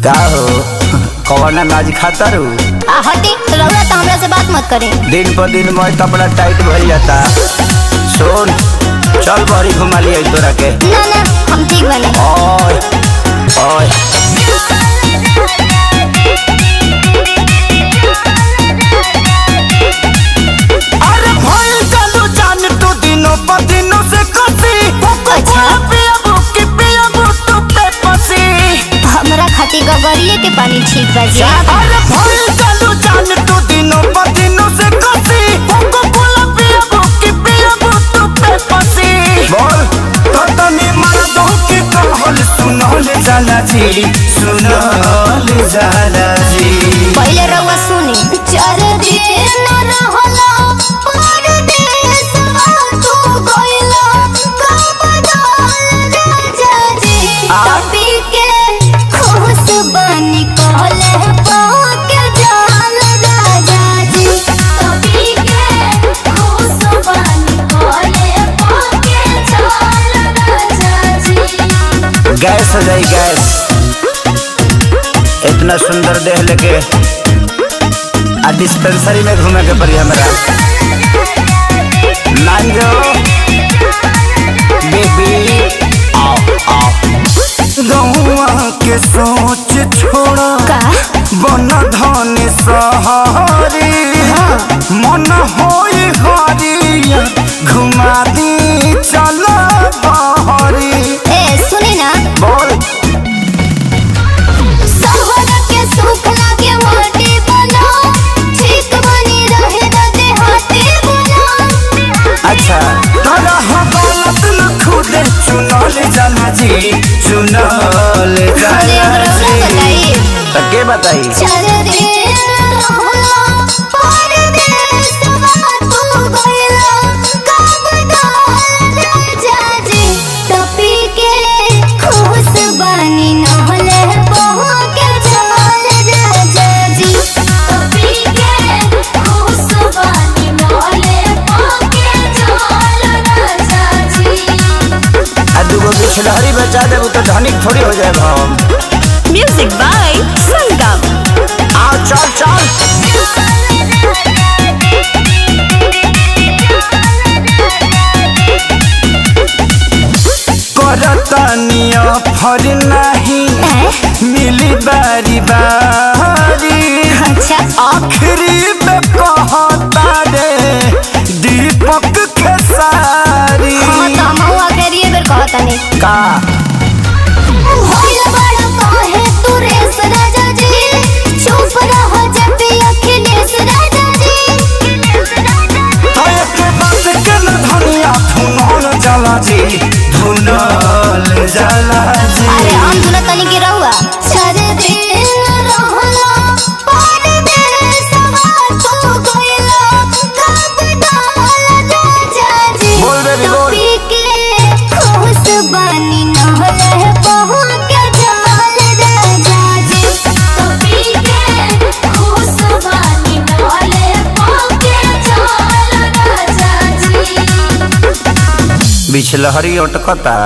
का हो कौन अनाज खाता रू? हटी रउआ तो हमरा से बात मत करी। दिन पर दिन मैं कपड़ा टाइट भर जाता। सुन चल बड़ी घुमा लिया तोरा के। ना ना हम ठीक बने। ओए ओए अरे भाई चलो जान तू दिनों पर दिनों से कसी। अच्छा हमरा खाती गगरिए के पानी ठीक बाजी। अरे भाई चलो जान तू दिनों पर दिनों से कसी। कोका-कोला पियाबो कि पियाबो तू पेप्सी। बोल तो तनी मार दो कि कहल सुनल जाला जी, सुनल जाला जी। पहले रउआ सुनी। चार दिन रहला परदेसवा तू गइला कब डाल राजा जी। तभी के खुश बनी कहले पाके जाल राजा जी। तभी के खुश बनी कहले पाके जाल राजा जी। गैस हो जाई गैस। इतना सुंदर देह लेके आ डिस्पेंसरी में घूमे के पड़ी हमरा। मान जाओ बेबी आओ आओ। गौआ के सोच छोड़ा का बन धन सहारी। मन होई हरिया घुमा दी चल बहरी। ए सुनी ना। बोल शहर के सुख लागे माटी बना ठीक बनी रहे दे हाथी बना। अच्छा तोरा गलत न खुदे चुनल जाला जी, चुनल जाला जी। तो के बताई? चार दिन रहला परदेसवा तू गइला कब डाल राजा जी। तपी के खुश बनी नहले बहो के जाल राजा जी। तपी के खुश बनी नहले बहो के जाल राजा जी। आ दूगो बिछलहरी बचा देबू तो धनिक थोड़ी हो जाए हम। म्यूजिक बाय संगम। आओ चल चल। करतनिया फर नहीं मिली बारी बारी। अच्छा आखिरी में कहता रे दीपक खेसारी। हाँ तो हम हुआ करिए बेर कहता नहीं का होइल बड़ा काहे तू रेस राजा जी। चुप रह जब अखिलेश राजा जी। तो एक बात के न धनिया धुनल जाला जी, धुनल जाला जी। अरे हम दुना तनी के रहुआ। चार दिन रहला परदेसवा तू गइला कब डाल राजा जी। बोल बेबी बोल। तभी के खुश बनी नहले बहो के जाल राजा जी। तभी के खुश बनी नहले बहो के जाल राजा जी। बिछलहरी अटकता।